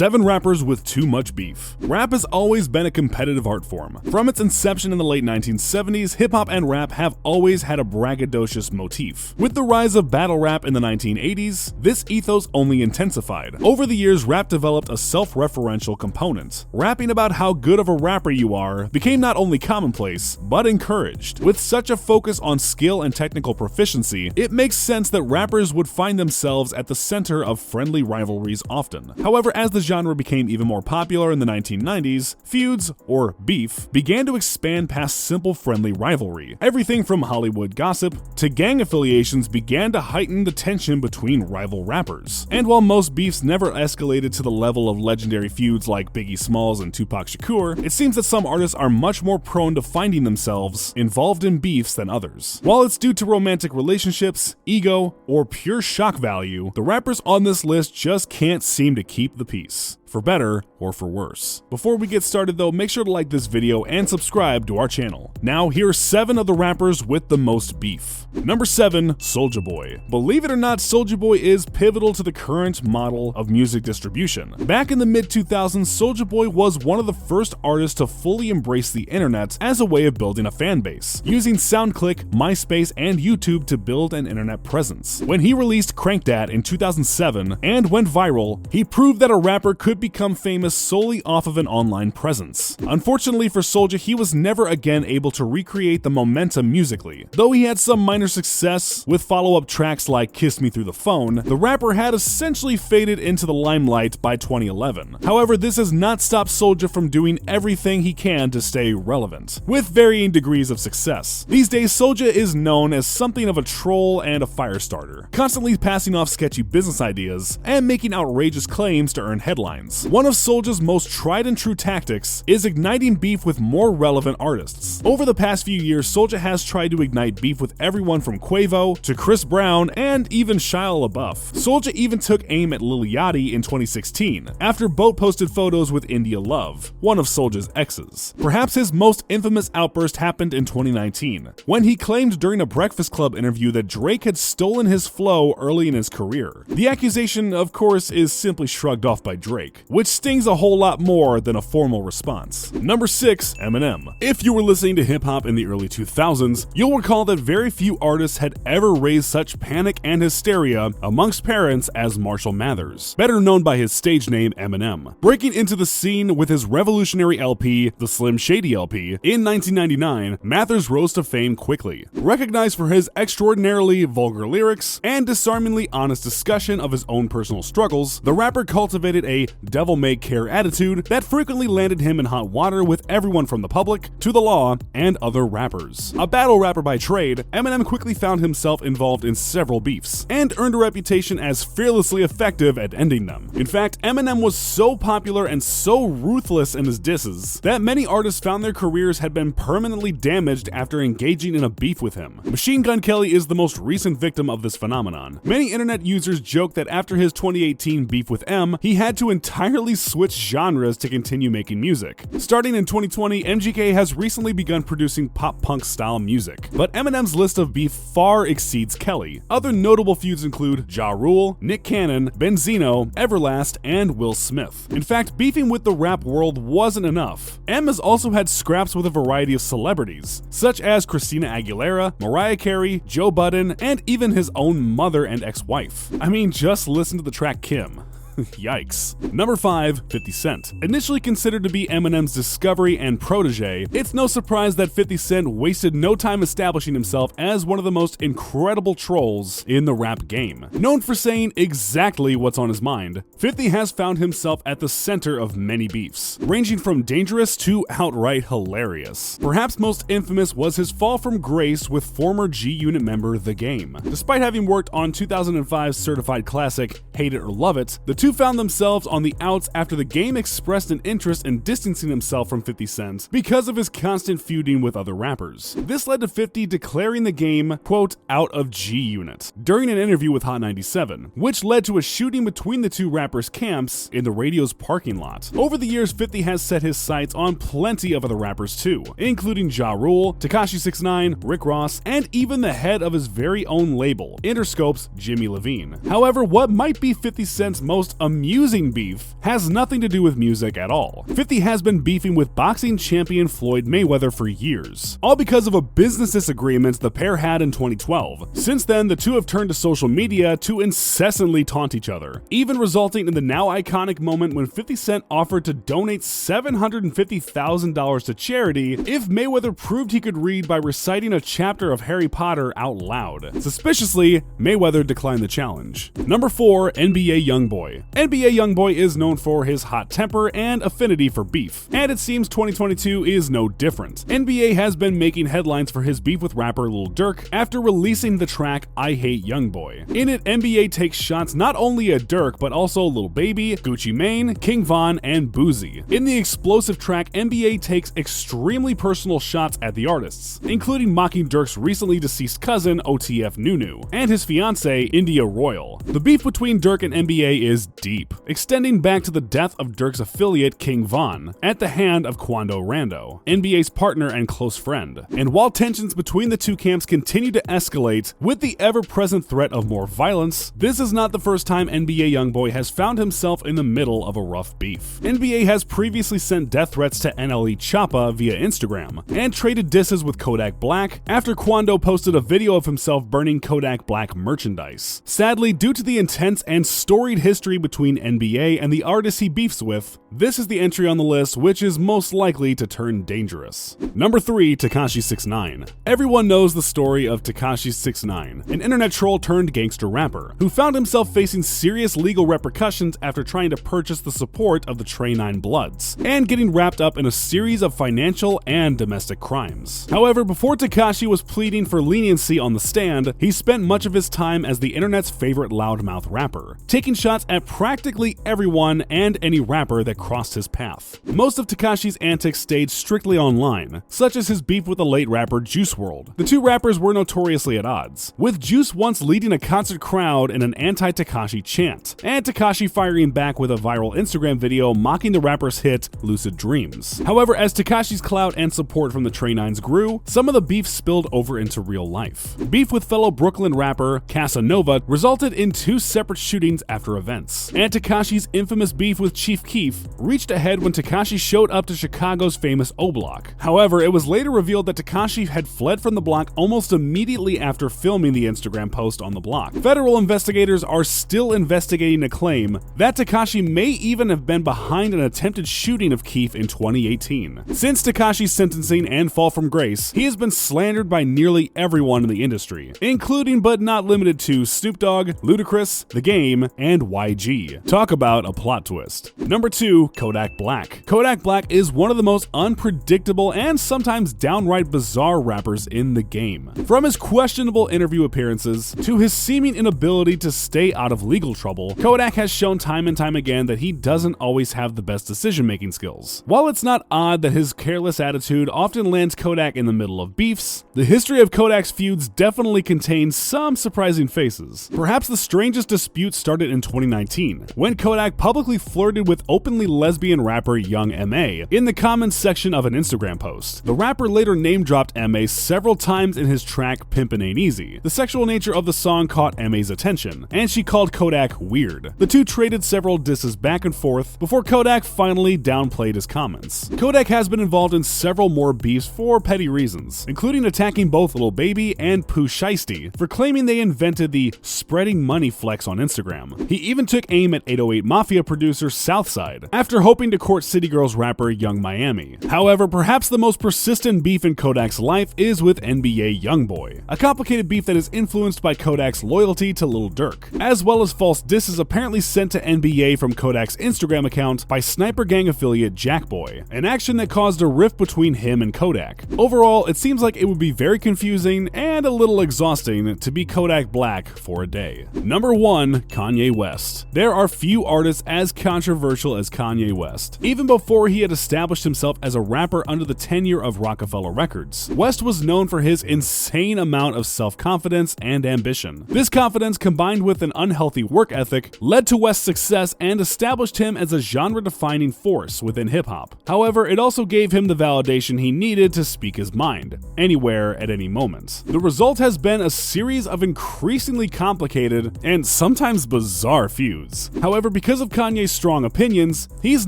7 rappers with too much beef. Rap has always been a competitive art form. From its inception in the late 1970s, hip-hop and rap have always had a braggadocious motif. With the rise of battle rap in the 1980s, this ethos only intensified. Over the years, rap developed a self-referential component. Rapping about how good of a rapper you are became not only commonplace, but encouraged. With such a focus on skill and technical proficiency, it makes sense that rappers would find themselves at the center of friendly rivalries often. However, as the genre became even more popular in the 1990s, feuds, or beef, began to expand past simple friendly rivalry. Everything from Hollywood gossip to gang affiliations began to heighten the tension between rival rappers. And while most beefs never escalated to the level of legendary feuds like Biggie Smalls and Tupac Shakur, it seems that some artists are much more prone to finding themselves involved in beefs than others. While it's due to romantic relationships, ego, or pure shock value, the rappers on this list just can't seem to keep the peace, for better or for worse. Before we get started though, make sure to like this video and subscribe to our channel. Now, here are 7 of the rappers with the most beef. Number 7, Soulja Boy. Believe it or not, Soulja Boy is pivotal to the current model of music distribution. Back in the mid-2000s, Soulja Boy was one of the first artists to fully embrace the internet as a way of building a fan base, using SoundClick, MySpace, and YouTube to build an internet presence. When he released Crank Dat in 2007 and went viral, he proved that a rapper could become famous solely off of an online presence. Unfortunately for Soulja, he was never again able to recreate the momentum musically. Though he had some minor success with follow-up tracks like Kiss Me Through the Phone, the rapper had essentially faded into the limelight by 2011. However, this has not stopped Soulja from doing everything he can to stay relevant, with varying degrees of success. These days, Soulja is known as something of a troll and a fire starter, constantly passing off sketchy business ideas and making outrageous claims to earn headlines. One of Soulja's most tried and true tactics is igniting beef with more relevant artists. Over the past few years, Soulja has tried to ignite beef with everyone from Quavo to Chris Brown and even Shia LaBeouf. Soulja even took aim at Lil Yachty in 2016 after Boat posted photos with India Love, one of Soulja's exes. Perhaps his most infamous outburst happened in 2019 when he claimed during a Breakfast Club interview that Drake had stolen his flow early in his career. The accusation, of course, is simply shrugged off by Drake, which stings a whole lot more than a formal response. Number 6, Eminem. If you were listening to hip-hop in the early 2000s, you'll recall that very few artists had ever raised such panic and hysteria amongst parents as Marshall Mathers, better known by his stage name Eminem. Breaking into the scene with his revolutionary LP, the Slim Shady LP, in 1999, Mathers rose to fame quickly. Recognized for his extraordinarily vulgar lyrics and disarmingly honest discussion of his own personal struggles, the rapper cultivated a devil-may-care attitude that frequently landed him in hot water with everyone from the public to the law and other rappers. A battle rapper by trade, Eminem quickly found himself involved in several beefs and earned a reputation as fearlessly effective at ending them. In fact, Eminem was so popular and so ruthless in his disses that many artists found their careers had been permanently damaged after engaging in a beef with him. Machine Gun Kelly is the most recent victim of this phenomenon. Many internet users joke that after his 2018 beef with M, he had to entirely switch genres to continue making music. Starting in 2020, MGK has recently begun producing pop-punk style music, but Eminem's list of beef far exceeds Kelly. Other notable feuds include Ja Rule, Nick Cannon, Benzino, Everlast, and Will Smith. In fact, beefing with the rap world wasn't enough. M has also had scraps with a variety of celebrities, such as Christina Aguilera, Mariah Carey, Joe Budden, and even his own mother and ex-wife. I mean, just listen to the track Kim. Yikes. Number 5, 50 Cent. Initially considered to be Eminem's discovery and protege, it's no surprise that 50 Cent wasted no time establishing himself as one of the most incredible trolls in the rap game. Known for saying exactly what's on his mind, 50 has found himself at the center of many beefs, ranging from dangerous to outright hilarious. Perhaps most infamous was his fall from grace with former G-Unit member The Game. Despite having worked on 2005's certified classic Hate It or Love It, the two found themselves on the outs after The Game expressed an interest in distancing himself from 50 Cent because of his constant feuding with other rappers. This led to 50 declaring The Game, quote, out of G-Unit during an interview with Hot 97, which led to a shooting between the two rappers' camps in the radio's parking lot. Over the years, 50 has set his sights on plenty of other rappers too, including Ja Rule, Tekashi 6ix9ine, Rick Ross, and even the head of his very own label, Interscope's Jimmy Levine. However, what might be 50 Cent's most amusing beef has nothing to do with music at all. 50 has been beefing with boxing champion Floyd Mayweather for years, all because of a business disagreement the pair had in 2012. Since then, the two have turned to social media to incessantly taunt each other, even resulting in the now iconic moment when 50 Cent offered to donate $750,000 to charity if Mayweather proved he could read by reciting a chapter of Harry Potter out loud. Suspiciously, Mayweather declined the challenge. Number 4, NBA Youngboy. NBA Youngboy is known for his hot temper and affinity for beef, and it seems 2022 is no different. NBA has been making headlines for his beef with rapper Lil Durk after releasing the track I Hate Youngboy. In it, NBA takes shots not only at Durk but also Lil Baby, Gucci Mane, King Von, and Boozy. In the explosive track, NBA takes extremely personal shots at the artists, including mocking Durk's recently deceased cousin OTF Nunu and his fiancée India Royal. The beef between Durk and NBA is deep, extending back to the death of Durk's affiliate King Von at the hand of Quando Rando, NBA's partner and close friend. And while tensions between the two camps continue to escalate with the ever-present threat of more violence, this is not the first time NBA Youngboy has found himself in the middle of a rough beef. NBA has previously sent death threats to NLE Choppa via Instagram and traded disses with Kodak Black after Quando posted a video of himself burning Kodak Black merchandise. Sadly, due to the intense and storied history between NBA and the artists he beefs with, this is the entry on the list which is most likely to turn dangerous. Number 3, Tekashi 6ix9ine. Everyone knows the story of Tekashi 6ix9ine, an internet troll turned gangster rapper, who found himself facing serious legal repercussions after trying to purchase the support of the Trey 9 Bloods, and getting wrapped up in a series of financial and domestic crimes. However, before Tekashi was pleading for leniency on the stand, he spent much of his time as the internet's favorite loudmouth rapper, taking shots at practically everyone and any rapper that crossed his path. Most of Tekashi's antics stayed strictly online, such as his beef with the late rapper Juice WRLD. The two rappers were notoriously at odds, with Juice once leading a concert crowd in an anti-Tekashi chant, and Tekashi firing back with a viral Instagram video mocking the rapper's hit Lucid Dreams. However, as Tekashi's clout and support from the Trey 9s grew, some of the beef spilled over into real life. Beef with fellow Brooklyn rapper Casanova resulted in 2 separate shootings after events, and Tekashi's infamous beef with Chief Keef reached a head when Tekashi showed up to Chicago's famous O Block. However, it was later revealed that Tekashi had fled from the block almost immediately after filming the Instagram post on the block. Federal investigators are still investigating a claim that Tekashi may even have been behind an attempted shooting of Keef in 2018. Since Tekashi's sentencing and fall from grace, he has been slandered by nearly everyone in the industry, including but not limited to Snoop Dogg, Ludacris, The Game, and YG. Talk about a plot twist. Number 2, Kodak Black. Kodak Black is one of the most unpredictable and sometimes downright bizarre rappers in the game. From his questionable interview appearances to his seeming inability to stay out of legal trouble, Kodak has shown time and time again that he doesn't always have the best decision-making skills. While it's not odd that his careless attitude often lands Kodak in the middle of beefs, the history of Kodak's feuds definitely contains some surprising faces. Perhaps the strangest dispute started in 2019, when Kodak publicly flirted with openly lesbian rapper Young M.A. in the comments section of an Instagram post. The rapper later name-dropped M.A. several times in his track Pimpin' Ain't Easy. The sexual nature of the song caught M.A.'s attention, and she called Kodak weird. The two traded several disses back and forth before Kodak finally downplayed his comments. Kodak has been involved in several more beefs for petty reasons, including attacking both Lil Baby and Pooh Shiesty for claiming they invented the spreading money flex on Instagram. He even took aim at 808 Mafia producer Southside after hoping to court City Girls rapper Young Miami. However, perhaps the most persistent beef in Kodak's life is with NBA Youngboy, a complicated beef that is influenced by Kodak's loyalty to Lil Durk, as well as false disses apparently sent to NBA from Kodak's Instagram account by Sniper Gang affiliate Jackboy, an action that caused a rift between him and Kodak. Overall, it seems like it would be very confusing and a little exhausting to be Kodak Black for a day. Number 1, Kanye West. There are few artists as controversial as Kanye West. Even before he had established himself as a rapper under the tenure of Rockefeller Records, West was known for his insane amount of self-confidence and ambition. This confidence, combined with an unhealthy work ethic, led to West's success and established him as a genre-defining force within hip-hop. However, it also gave him the validation he needed to speak his mind, anywhere at any moment. The result has been a series of increasingly complicated and sometimes bizarre feuds. feuds. However, because of Kanye's strong opinions, he's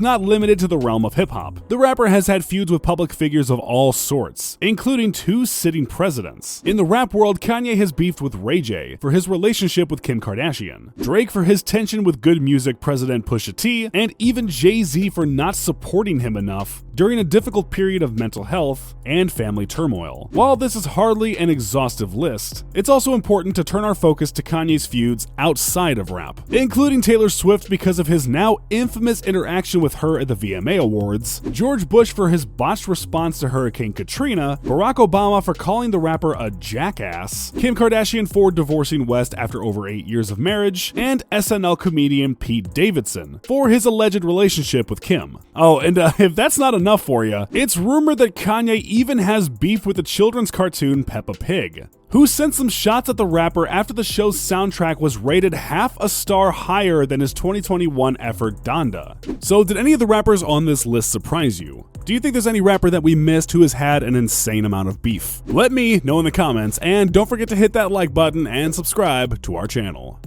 not limited to the realm of hip-hop. The rapper has had feuds with public figures of all sorts, including 2 sitting presidents. In the rap world, Kanye has beefed with Ray J for his relationship with Kim Kardashian, Drake for his tension with Good Music president Pusha T, and even Jay-Z for not supporting him enough during a difficult period of mental health and family turmoil. While this is hardly an exhaustive list, it's also important to turn our focus to Kanye's feuds outside of rap, including Taylor Swift because of his now infamous interaction with her at the VMA Awards, George Bush for his botched response to Hurricane Katrina, Barack Obama for calling the rapper a jackass, Kim Kardashian for divorcing West after over 8 years of marriage, and SNL comedian Pete Davidson for his alleged relationship with Kim. Oh, and if that's not enough for you, it's rumored that Kanye even has beef with the children's cartoon Peppa Pig, who sent some shots at the rapper after the show's soundtrack was rated half a star higher than his 2021 effort Donda. So did any of the rappers on this list surprise you? Do you think there's any rapper that we missed who has had an insane amount of beef? Let me know in the comments, and don't forget to hit that like button and subscribe to our channel.